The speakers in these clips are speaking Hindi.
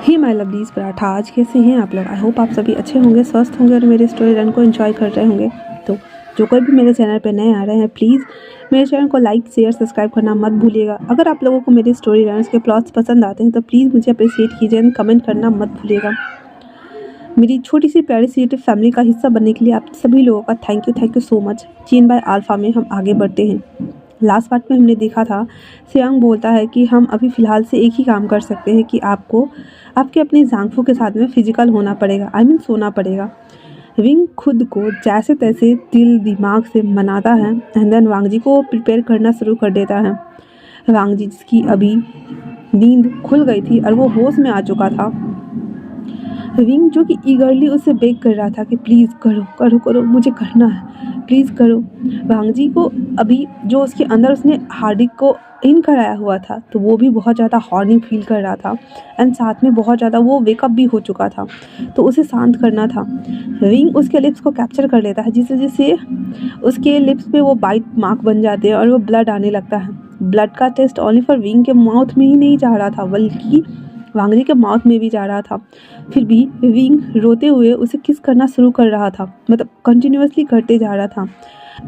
हे माय लवलीज पराठा, आज कैसे हैं आप लोग। आई होप आप सभी अच्छे होंगे, स्वस्थ होंगे और मेरे स्टोरी रन को एंजॉय कर रहे होंगे। तो जो कोई भी मेरे चैनल पे नए आ रहे हैं, प्लीज़ मेरे चैनल को लाइक शेयर सब्सक्राइब करना मत भूलिएगा। अगर आप लोगों को मेरी स्टोरी रन के प्लॉट्स पसंद आते हैं तो प्लीज़ मुझे अप्रिशिएट कीजिए एंड कमेंट करना मत भूलिएगा। मेरी छोटी सी प्यारी सी यूट्यूब फैमिली का हिस्सा बनने के लिए आप सभी लोगों का थैंक यू सो मच। चीन बाय अल्फा में हम आगे बढ़ते हैं। लास्ट पार्ट में हमने देखा था, सियांग बोलता है कि हम अभी फ़िलहाल से एक ही काम कर सकते हैं कि आपको आपके अपने जांगफू के साथ में फिजिकल होना पड़ेगा, सोना पड़ेगा। विंग खुद को जैसे तैसे दिल दिमाग से मनाता है एंड देन वांगजी को प्रिपेयर करना शुरू कर देता है। वांगजी जिसकी अभी नींद खुल गई थी और वो होश में आ चुका था। विंग जो कि ईगरली उसे बेग कर रहा था कि प्लीज़ करो करो करो, मुझे करना है, प्लीज़ करो। वांगजी को अभी जो उसके अंदर उसने हार्दिक को इन कराया हुआ था तो वो भी बहुत ज़्यादा हॉर्नी फील कर रहा था एंड साथ में बहुत ज़्यादा वो वेकअप भी हो चुका था, तो उसे शांत करना था। विंग उसके लिप्स को कैप्चर कर लेता है जिस वजह से उसके लिप्स पे वो बाइट मार्क बन जाते हैं और वो ब्लड आने लगता है। ब्लड का टेस्ट ओनली फॉर विंग के माउथ में ही नहीं जा रहा था बल्कि वांगजी के माउथ में भी जा रहा था। फिर भी विंग रोते हुए उसे किस करना शुरू कर रहा था, मतलब कंटिन्यूअसली करते जा रहा था।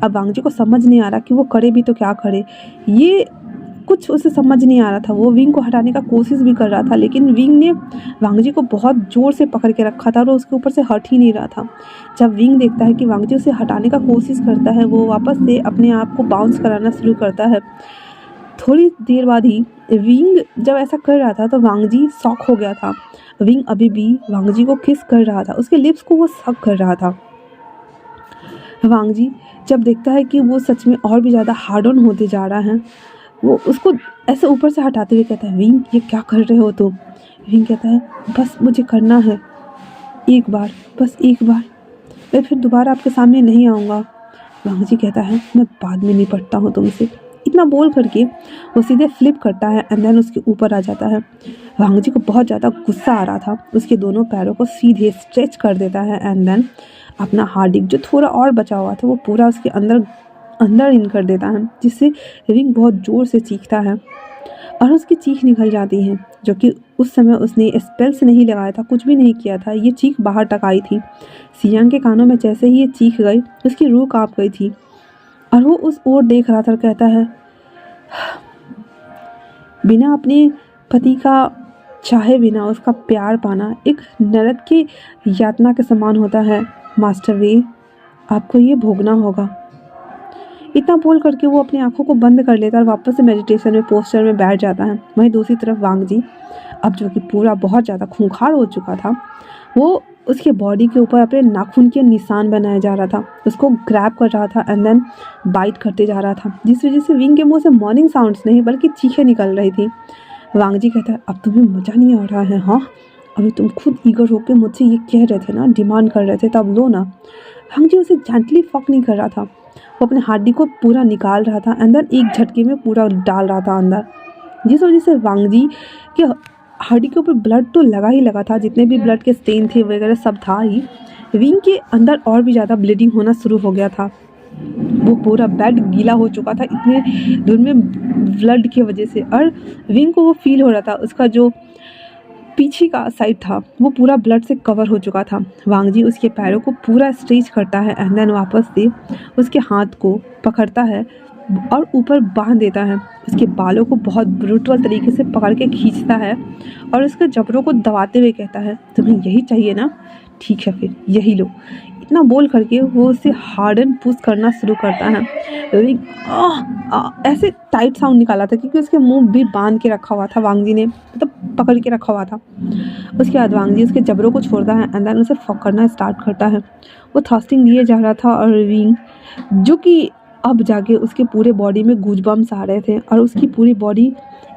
अब वांगजी को समझ नहीं आ रहा कि वो करे भी तो क्या करे, ये कुछ उसे समझ नहीं आ रहा था। वो विंग को हटाने का कोशिश भी कर रहा था लेकिन विंग ने वांगजी को बहुत ज़ोर से पकड़ के रखा था और उसके ऊपर से हट ही नहीं रहा था। जब विंग देखता है कि वांगजी उसे हटाने का कोशिश करता है, वो वापस से अपने आप को बाउंस कराना शुरू करता है। थोड़ी देर बाद ही विंग जब ऐसा कर रहा था तो वांगजी शॉक हो गया था। विंग अभी भी वांगजी को किस कर रहा था, उसके लिप्स को वो सक कर रहा था। वांगजी जब देखता है कि वो सच में और भी ज़्यादा हार्ड ऑन होते जा रहा है, वो उसको ऐसे ऊपर से हटाते हुए कहता है, विंग ये क्या कर रहे हो तुम। विंग कहता है, बस मुझे करना है एक बार, बस एक बार, मैं फिर दोबारा आपके सामने नहीं आऊँगा। वांगजी कहता है, मैं बाद में निपटता हूँ तुमसे। इतना बोल करके वो सीधे फ्लिप करता है एंड देन उसके ऊपर आ जाता है। वांगजी को बहुत ज़्यादा गुस्सा आ रहा था, उसके दोनों पैरों को सीधे स्ट्रेच कर देता है एंड देन अपना हार्दिक जो थोड़ा और बचा हुआ था वो पूरा उसके अंदर अंदर इन कर देता है, जिससे विंग बहुत ज़ोर से चीखता है और उसकी चीख निकल जाती है, जो कि उस समय उसने स्पेल्स नहीं लगाया था, कुछ भी नहीं किया था। ये चीख बाहर तक आई थी। सियांग के कानों में जैसे ही ये चीख गई उसकी रूह काँप गई थी और वो उस ओर देख रहा था और कहता है, बिना अपने पति का चाहे बिना उसका प्यार पाना एक नरक की यातना के समान होता है मास्टर वे, आपको ये भोगना होगा। इतना बोल करके वो अपनी आंखों को बंद कर लेता और वापस से मेडिटेशन में पोस्चर में बैठ जाता है। वहीं दूसरी तरफ वांगजी अब जो कि पूरा बहुत ज़्यादा खूंखार हो चुका था, वो उसके बॉडी के ऊपर अपने नाखून के निशान बनाया जा रहा था, उसको ग्रैब कर रहा था एंड देन बाइट करते जा रहा था, जिस वजह से विंग के मुंह से मॉर्निंग साउंड्स नहीं बल्कि चीखें निकल रही थी। वांगजी कहता है, अब तुम्हें मज़ा नहीं आ रहा है, हाँ अभी तुम खुद ईगर होकर मुझसे ये कह रहे थे ना, डिमांड कर रहे थे, तब लो ना। वांगजी उसे जेंटली फक नहीं कर रहा था, वो अपने हार्डी को पूरा निकाल रहा था एंड देन एक झटके में पूरा डाल रहा था अंदर, जिस वजह से वांगजी के हार्डी के ऊपर ब्लड तो लगा ही लगा था, जितने भी ब्लड के स्टेन थे वगैरह सब था ही। विंग के अंदर और भी ज़्यादा ब्लीडिंग होना शुरू हो गया था, वो पूरा बेड गीला हो चुका था इतने दूर में ब्लड की वजह से, और विंग को वो फील हो रहा था उसका जो पीछे का साइड था वो पूरा ब्लड से कवर हो चुका था। वांगजी उसके पैरों को पूरा स्ट्रेच करता है एंड देन वापस से उसके हाथ को पकड़ता है और ऊपर बांध देता है, उसके बालों को बहुत ब्रूटल तरीके से पकड़ के खींचता है और उसके जबड़ों को दबाते हुए कहता है, तुम्हें यही चाहिए ना, ठीक है फिर यही लो। इतना बोल करके वो उसे हार्ड एंड पुश करना शुरू करता है। ऐसे टाइट साउंड निकाला था क्योंकि उसके मुंह भी बांध के रखा हुआ था, वांगजी ने मतलब पकड़ के रखा हुआ था। उसके बाद वांगजी उसके जबड़ों को छोड़ता है एंड देन उसे फक करना स्टार्ट करता है। वो थ्रस्टिंग दिए जा रहा था और विंग जो कि अब जाके उसके पूरे बॉडी में गूजबम्स आ रहे थे और उसकी पूरी बॉडी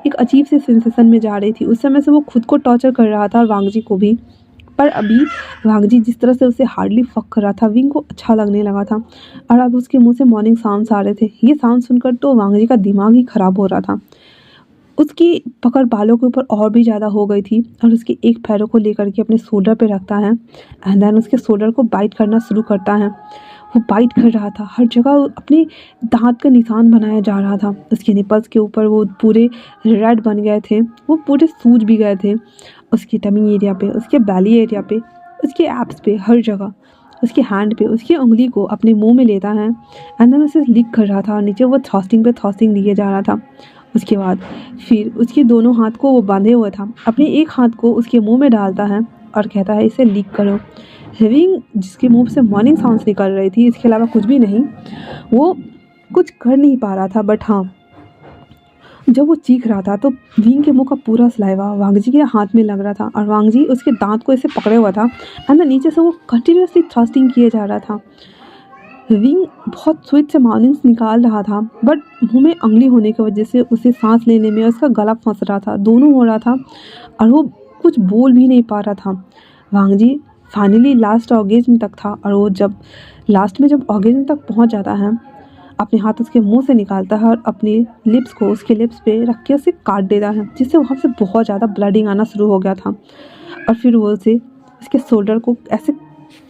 एक अजीब सी सेंसेशन में जा रही थी। उस समय से वो खुद को टॉर्चर कर रहा था और वांगजी को भी, पर अभी वांगजी जिस तरह से उसे हार्डली फक कर रहा था विंग को अच्छा लगने लगा था और अब उसके मुंह से मॉर्निंग साउंड्स आ रहे थे। ये साउंड सुनकर तो वांगजी का दिमाग ही ख़राब हो रहा था। उसकी पकड़ बालों के ऊपर और भी ज़्यादा हो गई थी और उसके एक पैरों को लेकर के अपने शोल्डर पे रखता है एंड देन उसके शोल्डर को बाइट करना शुरू करता है। वो बाइट कर रहा था, हर जगह अपने दांत का निशान बनाया जा रहा था। उसके निपल्स के ऊपर वो पूरे रेड बन गए थे, वो पूरे सूज भी गए थे। उसकी टमी एरिया पे, उसके बैली एरिया पे, उसके एब्स पे, हर जगह, उसके हैंड पे उसकी उंगली को अपने मुंह में लेता है एंड देन उसे लिक कर रहा था और नीचे वो थ्रस्टिंग पे थ्रस्टिंग लिए जा रहा था। उसके बाद फिर उसके दोनों हाथ को वो बांधे हुए था, अपने एक हाथ को उसके मुंह में डालता है और कहता है इसे लीक करो। विंग जिसके मुंह से मॉर्निंग साउंड्स निकल रही थी, इसके अलावा कुछ भी नहीं, वो कुछ कर नहीं पा रहा था। बट हाँ, जब वो चीख रहा था तो विंग के मुंह का पूरा सलाइवा वांगजी के हाथ में लग रहा था और वांगजी उसके दांत को ऐसे पकड़े हुआ था एंड नीचे से वो कंटिन्यूसली थ्रस्टिंग किए जा रहा था। विंग बहुत स्वीट से मार्निंग्स निकाल रहा था बट मुंह में उंगली होने की वजह से उसे सांस लेने में उसका गला फंस रहा था, दोनों हो रहा था और वो कुछ बोल भी नहीं पा रहा था। वांगजी फाइनली लास्ट ऑर्गेज्म तक था और वो जब लास्ट में जब ऑर्गेज्म तक पहुंच जाता है, अपने हाथ उसके मुंह से निकालता है और अपने लिप्स को उसके लिप्स पे रख के उसे काट देता है, जिससे वहाँ से बहुत ज़्यादा ब्लडिंग आना शुरू हो गया था। और फिर वो उसे उसके शोल्डर को ऐसे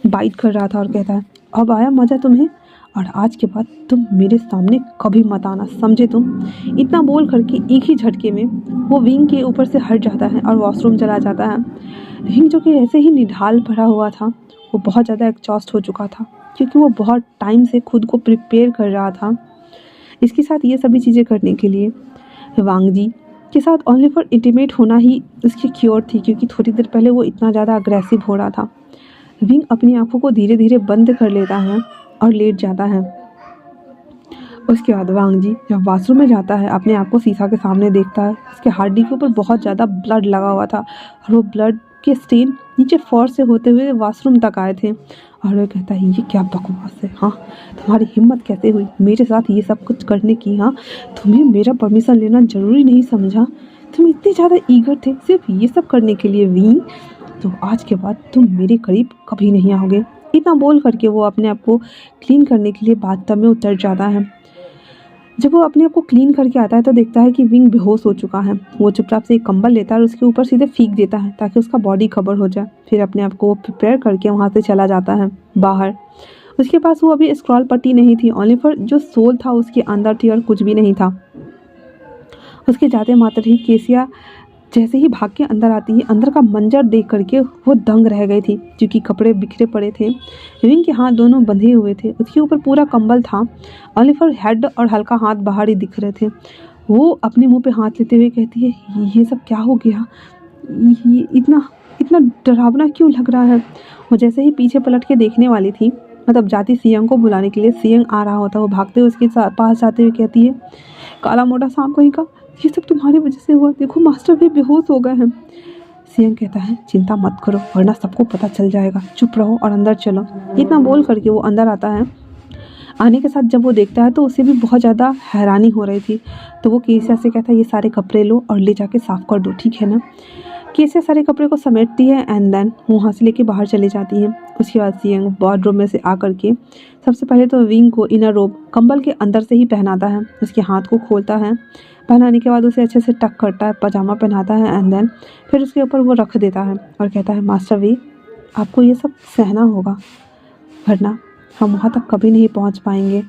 बाइट कर रहा था और कहता है अब आया मज़ा तुम्हें, और आज के बाद तुम मेरे सामने कभी मत आना, समझे तुम। इतना बोल करके एक ही झटके में वो विंग के ऊपर से हट जाता है और वॉशरूम चला जाता है। विंग जो कि ऐसे ही निढाल भरा हुआ था, वो बहुत ज़्यादा एग्जॉस्ट हो चुका था क्योंकि वो बहुत टाइम से खुद को प्रिपेयर कर रहा था इसके साथ ये सभी चीज़ें करने के लिए। वांगजी के साथ ओनली फॉर इंटीमेट होना ही उसकी क्योर थी क्योंकि थोड़ी देर पहले वो इतना ज़्यादा अग्रेसिव हो रहा था। विंग अपनी आंखों को धीरे धीरे बंद कर लेता है और लेट जाता है। उसके बाद वांगजी जब वॉशरूम में जाता है, अपने आप को शीशा के सामने देखता है, उसके हड्डी के ऊपर बहुत ज़्यादा ब्लड लगा हुआ था और वो ब्लड के स्टेन नीचे फ्लोर से होते हुए वॉशरूम तक आए थे। और वो कहता है ये क्या बकवास है, हाँ तुम्हारी हिम्मत कैसे हुई मेरे साथ ये सब कुछ करने की, हाँ तुम्हें मेरा परमिशन लेना ज़रूरी नहीं समझा, तुम इतने ज़्यादा ईगर थे सिर्फ ये सब करने के लिए विंग, तो आज के बाद तुम मेरे करीब कभी नहीं आओगे। इतना बोल करके वो अपने आप को क्लीन करने के लिए बाथटब में उतर जाता है। जब वो अपने आप को क्लीन करके आता है तो देखता है कि विंग बेहोश हो चुका है। वो चुपचाप से एक कंबल लेता है और उसके ऊपर सीधे फेंक देता है ताकि उसका बॉडी कवर हो जाए। फिर अपने आप को प्रिपेयर करके वहाँ से चला जाता है बाहर। उसके पास वो अभी स्क्रॉल पट्टी नहीं थी, ओनली फॉर जो सोल था उसके अंदर थी और कुछ भी नहीं था। उसके जाते मात्र ही केसिया जैसे ही भाग के अंदर आती है, अंदर का मंजर देख करके वो दंग रह गई थी क्योंकि कपड़े बिखरे पड़े थे, विंग के हाथ दोनों बंधे हुए थे, उसके ऊपर पूरा कंबल था, ओनली फॉर हेड और हल्का हाथ बाहर ही दिख रहे थे। वो अपने मुंह पे हाथ लेते हुए कहती है ये सब क्या हो गया, ये इतना इतना डरावना क्यों लग रहा है। वो जैसे ही पीछे पलट के देखने वाली थी, मतलब जाती सियंग को बुलाने के लिए, सियंग आ रहा होता, वो भागते हुए उसके पास जाते हुए कहती है काला मोटा सांप कहीं का, ये सब तुम्हारी वजह से हुआ, देखो मास्टर भी बेहोश हो गए हैं। सियंग कहता है चिंता मत करो वरना सबको पता चल जाएगा, चुप रहो और अंदर चलो। इतना बोल करके वो अंदर आता है। आने के साथ जब वो देखता है तो उसे भी बहुत ज़्यादा हैरानी हो रही थी, तो वो केसिया से कहता है ये सारे कपड़े लो और ले जाके साफ़ कर दो, ठीक है ना। केसिया सारे कपड़े को समेटती है एंड देन वहाँ से लेके बाहर चली जाती है। उसके बाद सियंग वार्डरोब में से आकर के सबसे पहले तो विंग को इनर रोब कंबल के अंदर से ही पहनाता है, उसके हाथ को खोलता है, पहनाने के बाद उसे अच्छे से टक करता है, पजामा पहनाता है एंड देन फिर उसके ऊपर वो रख देता है और कहता है मास्टर वी आपको ये सब सहना होगा वरना हम वहाँ तक कभी नहीं पहुँच पाएंगे।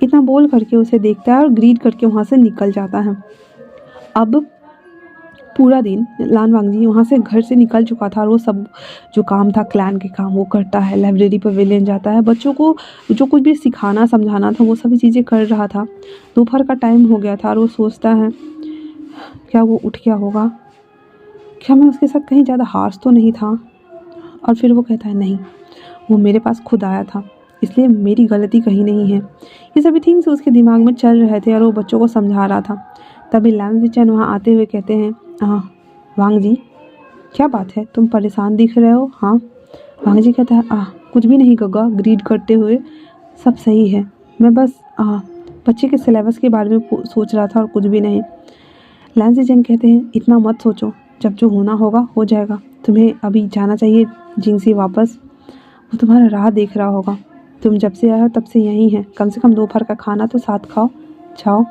इतना बोल करके उसे देखता है और ग्रीड करके वहाँ से निकल जाता है। अब पूरा दिन लान वांगजी वहाँ से घर से निकल चुका था और वो सब जो काम था क्लैन के काम वो करता है, लाइब्रेरी पर विलेन जाता है, बच्चों को जो कुछ भी सिखाना समझाना था वो सभी चीज़ें कर रहा था। दोपहर का टाइम हो गया था और वो सोचता है क्या वो उठ गया होगा, क्या मैं उसके साथ कहीं ज़्यादा हार्श तो नहीं था। और फिर वो कहता है नहीं, वो मेरे पास खुद आया था इसलिए मेरी गलती कहीं नहीं है। ये सभी थिंग्स उसके दिमाग में चल रहे थे और वो बच्चों को समझा रहा था। तभी लैन जिचन वहाँ आते हुए कहते हैं हाँ वांगजी क्या बात है, तुम परेशान दिख रहे हो। हाँ वांगजी कहता है कुछ भी नहीं गग्गा, ग्रीड करते हुए सब सही है, मैं बस बच्चे के सिलेबस के बारे में सोच रहा था और कुछ भी नहीं। लैन जिचन कहते हैं इतना मत सोचो, जब जो होना होगा हो जाएगा, तुम्हें अभी जाना चाहिए जिंगसी वापस, वो तुम्हारा राह देख रहा होगा, तुम जब से आए हो तब से यहीं है, कम से कम दोपहर का खाना तो साथ खाओ जाओ।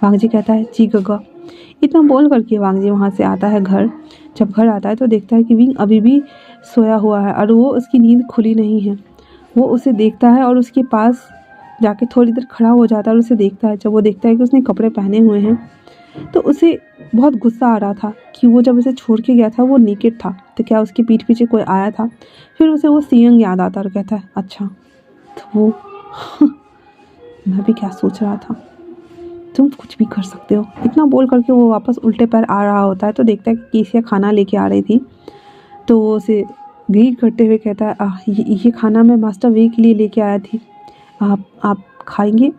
वांगजी कहता है जी गग्गा। इतना बोल करके वांगजी वहाँ से आता है घर। जब घर आता है तो देखता है कि विंग अभी भी सोया हुआ है और वो उसकी नींद खुली नहीं है। वो उसे देखता है और उसके पास जाके थोड़ी देर खड़ा हो जाता है और उसे देखता है। जब वो देखता है कि उसने कपड़े पहने हुए हैं तो उसे बहुत गुस्सा आ रहा था कि वो जब उसे छोड़ के गया था वो नेकेड था, तो क्या उसके पीठ पीछे कोई आया था। फिर उसे वो सियंग याद आता और कहता है अच्छा तो वो मैं भी क्या सोच रहा था, तुम कुछ भी कर सकते हो। इतना बोल करके वो वापस उल्टे पैर आ रहा होता है तो देखता है कि केसिया खाना लेके आ रही थी। तो वो उसे ग्रीट करते हुए कहता है ये खाना मैं मास्टर वे के लिए लेके आया थी, आप खाएंगे।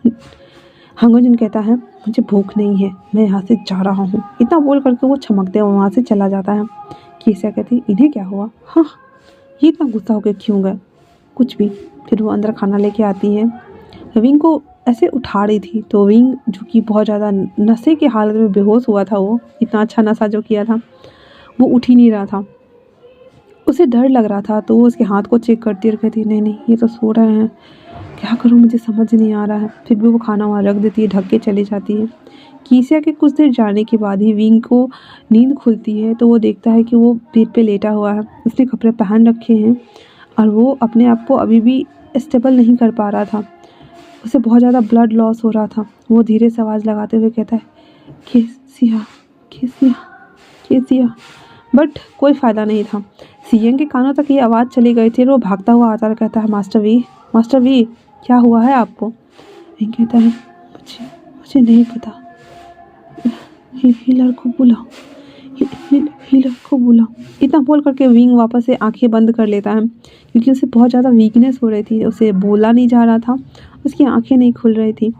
हांगोजन कहता है मुझे भूख नहीं है, मैं यहाँ से जा रहा हूँ। इतना बोल करके वो चमकते हुए वहाँ से चला जाता है। केसिया कहती इन्हें क्या हुआ, हाँ ये इतना गुस्सा होकर क्यों गए, कुछ भी। फिर वो अंदर खाना लेके आती है। विंग को ऐसे उठा रही थी तो विंग जो कि बहुत ज़्यादा नशे की हालत में बेहोश हुआ था, वो इतना अच्छा नशा जो किया था वो उठ ही नहीं रहा था। उसे डर लग रहा था तो वो उसके हाथ को चेक करती और कहती नहीं नहीं ये तो सो रहे हैं, क्या करूँ मुझे समझ नहीं आ रहा है। फिर भी वो खाना वहाँ रख देती है, ढक के चली जाती है। कीसिया के कुछ देर जाने के बाद ही विंग को नींद खुलती है तो वो देखता है कि वो बेड पे लेटा हुआ है, उसने कपड़े पहन रखे हैं और वो अपने आप को अभी भी स्टेबल नहीं कर पा रहा था। उसे बहुत ज़्यादा ब्लड लॉस हो रहा था। वो धीरे से आवाज़ लगाते हुए कहता है केसिया केसिया केसिया, बट कोई फ़ायदा नहीं था। सियंग के कानों तक ये आवाज़ चली गई थी और वो भागता हुआ आता और कहता है मास्टर वी क्या हुआ है आपको। विंग कहता है मुझे नहीं पता, हीलर को बुलाओ, हीलर को बुलाओ। इतना बोल करके विंग वापस से आंखें बंद कर लेता है क्योंकि उसे बहुत ज़्यादा वीकनेस हो रही थी, उसे बोला नहीं जा रहा था, उसकी आंखें नहीं खुल रही थी।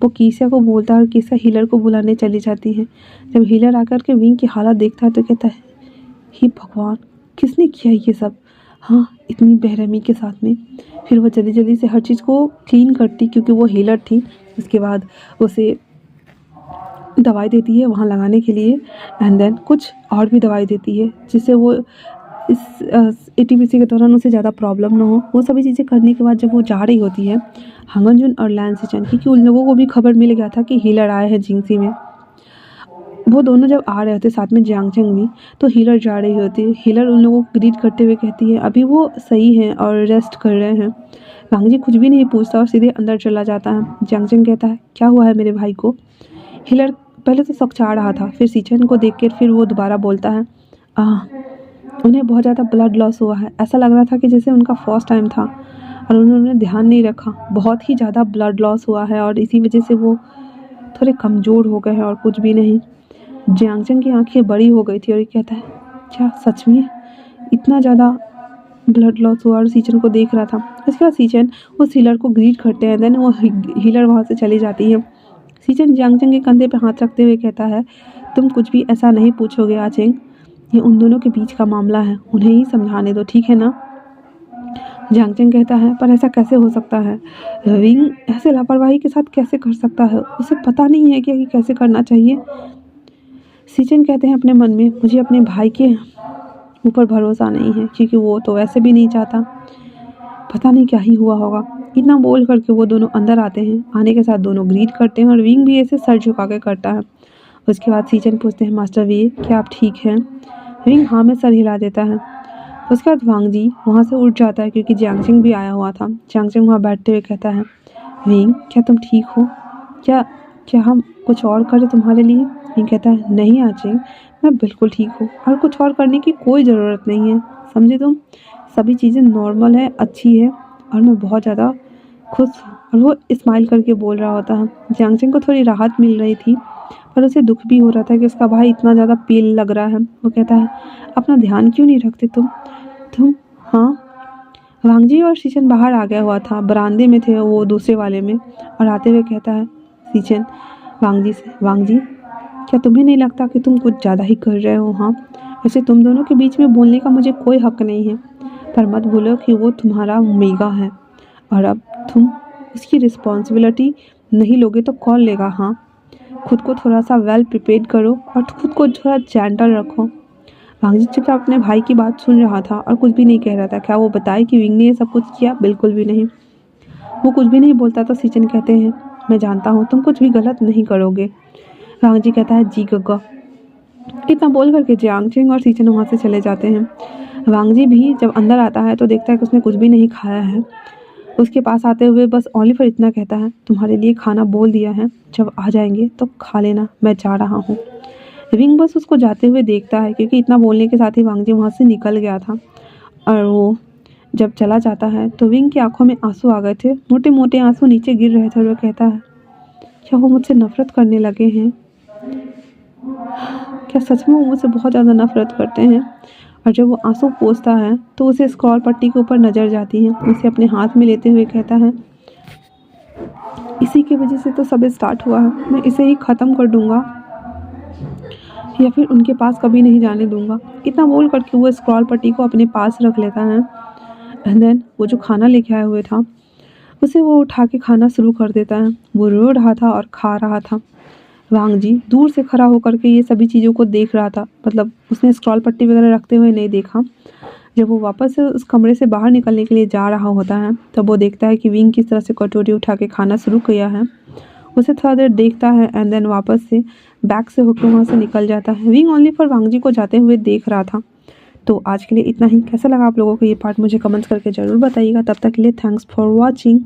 वो कीसिया को बोलता है और कीसिया हीलर को बुलाने चली जाती है। जब हीलर आकर के विंग की हालत देखता है तो कहता है हे भगवान किसने किया ये सब, हाँ इतनी बेरहमी के साथ में। फिर वो जल्दी जल्दी से हर चीज़ को क्लीन करती क्योंकि वो हीलर थी। उसके बाद उसे दवाई देती है वहाँ लगाने के लिए एंड देन कुछ और भी दवाई देती है जिससे वो इस एटीपीसी के दौरान उसे ज़्यादा प्रॉब्लम ना हो। वो सभी चीज़ें करने के बाद जब वो जा रही होती है हांगनजुन और लैन सिचन, क्योंकि उन लोगों को भी खबर मिल गया था कि हीलर आए हैं जिंगसी में, वो दोनों जब आ रहे होते साथ में जियांगचंग भी, तो हीलर जा रही होती है। हीलर उन लोगों को ग्रीट करते हुए कहती है अभी वो सही हैं और रेस्ट कर रहे हैं। वांगजी कुछ भी नहीं पूछता और सीधे अंदर चला जाता है। जियांगचंग कहता है क्या हुआ है मेरे भाई को। हीलर पहले तो सकचा रहा था, फिर सिचन को देख कर फिर वो दोबारा बोलता है उन्हें बहुत ज़्यादा ब्लड लॉस हुआ है, ऐसा लग रहा था कि जैसे उनका फर्स्ट टाइम था और उन्होंने ध्यान नहीं रखा, बहुत ही ज़्यादा ब्लड लॉस हुआ है और इसी वजह से वो थोड़े कमज़ोर हो गए हैं और कुछ भी नहीं। जियांगचंग की आंखें बड़ी हो गई थी और ये कहता है क्या सच में इतना ज़्यादा ब्लड लॉस हुआ, और सिचन को देख रहा था। उसके बाद सिचन उस हीलर को ग्रीट करते हैं, देन वो हीलर वहाँ से चली जाती है। सिचन जियांगचंग के कंधे पे हाथ रखते हुए कहता है तुम कुछ भी ऐसा नहीं पूछोगे आचेंग, ये उन दोनों के बीच का मामला है, उन्हें ही समझाने दो ठीक है ना। जियांगचंग कहता है पर ऐसा कैसे हो सकता है, विंग ऐसे लापरवाही के साथ कैसे कर सकता है, उसे पता नहीं है कि कैसे करना चाहिए। सिचन कहते हैं अपने मन में मुझे अपने भाई के ऊपर भरोसा नहीं है क्योंकि वो तो वैसे भी नहीं चाहता, पता नहीं क्या ही हुआ होगा। इतना बोल करके वो दोनों अंदर आते हैं। आने के साथ दोनों ग्रीट करते हैं और विंग भी ऐसे सर झुका के करता है। उसके बाद सिचन पूछते हैं मास्टर वी क्या आप ठीक हैं। विंग हाँ में सर हिला देता है। उसके बाद वांगजी वहाँ से उठ जाता है क्योंकि जियांगचंग भी आया हुआ था। जियांगचंग वहाँ बैठते हुए कहता है विंग क्या तुम ठीक हो, क्या हम कुछ और करें तुम्हारे लिए। विंग कहता है नहीं आचेंग मैं बिल्कुल ठीक हूँ और कुछ और करने की कोई ज़रूरत नहीं है, समझे तुम, सभी चीज़ें नॉर्मल है, अच्छी है और मैं बहुत ज़्यादा खुश हूँ। और वो स्माइल करके बोल रहा होता है। जियांगचंग को थोड़ी राहत मिल रही थी पर उसे दुख भी हो रहा था कि उसका भाई इतना ज़्यादा पेल लग रहा है। वो कहता है अपना ध्यान क्यों नहीं रखते तुम हाँ। वांगजी और सिचन बाहर आ गया हुआ था, बरामदे में थे वो दूसरे वाले में, और आते हुए कहता है सिचन वांगजी से वांगजी क्या तुम्हें नहीं लगता कि तुम कुछ ज़्यादा ही कर रहे हो। हाँ वैसे तुम दोनों के बीच में बोलने का मुझे कोई हक नहीं है, पर मत भूलो कि वो तुम्हारा मेगा है और अब तुम उसकी रिस्पॉन्सिबिलिटी नहीं लोगे तो कौन लेगा। हाँ खुद को थोड़ा सा वेल प्रिपेयर्ड करो और खुद को थोड़ा जेंटल रखो। वांगजी चुपचाप अपने भाई की बात सुन रहा था और कुछ भी नहीं कह रहा था। क्या वो बताए कि विंग ने ये सब कुछ किया, बिल्कुल भी नहीं। वो कुछ भी नहीं बोलता तो सिचन कहते हैं मैं जानता हूँ तुम कुछ भी गलत नहीं करोगे। वांगजी कहता है जी गग्गा। इतना बोल करके जियांगचंग और सिचन वहाँ से चले जाते हैं। वांगजी भी जब अंदर आता है तो देखता है कि उसने कुछ भी नहीं खाया है। उसके पास आते हुए बस ओलिवर इतना कहता है, तुम्हारे लिए खाना बोल दिया है, जब आ जाएंगे तो खा लेना, मैं जा रहा हूँ। विंग बस उसको जाते हुए देखता है, क्योंकि इतना बोलने के साथ ही वांग जी वहाँ से निकल गया था। और वो जब चला जाता है तो विंग की आंखों में आंसू आ गए थे, मोटे मोटे आंसू नीचे गिर रहे थे। और वो कहता है, क्या वो मुझसे नफरत करने लगे हैं? क्या सच में वो मुझसे बहुत ज़्यादा नफरत करते हैं? और जब वो आंसू पोंछता है तो उसे स्क्रॉल पट्टी के ऊपर नजर जाती है। उसे अपने हाथ में लेते हुए कहता है, इसी की वजह से तो सब स्टार्ट हुआ है, मैं इसे ही ख़त्म कर दूंगा या फिर उनके पास कभी नहीं जाने दूंगा। इतना बोल करके वो स्क्रॉल पट्टी को अपने पास रख लेता है। एंड देन वो जो खाना लेके आया हुए था उसे वो उठा के खाना शुरू कर देता है। वो रो रहा था और खा रहा था। वांग जी दूर से खड़ा होकर के ये सभी चीज़ों को देख रहा था, मतलब उसने स्क्रॉल पट्टी वगैरह रखते हुए नहीं देखा। जब वो वापस से उस कमरे से बाहर निकलने के लिए जा रहा होता है तब वो देखता है कि विंग किस तरह से कटोरी उठा के खाना शुरू किया है। उसे थोड़ा देर देखता है एंड देन वापस से बैग से होकर वहाँ से निकल जाता है। विंग ओनली फॉर वांग जी को जाते हुए देख रहा था। तो आज के लिए इतना ही। कैसा लगा आप लोगों को ये पार्ट मुझे कमेंट्स करके ज़रूर बताइएगा। तब तक के लिए थैंक्स फॉर वॉचिंग।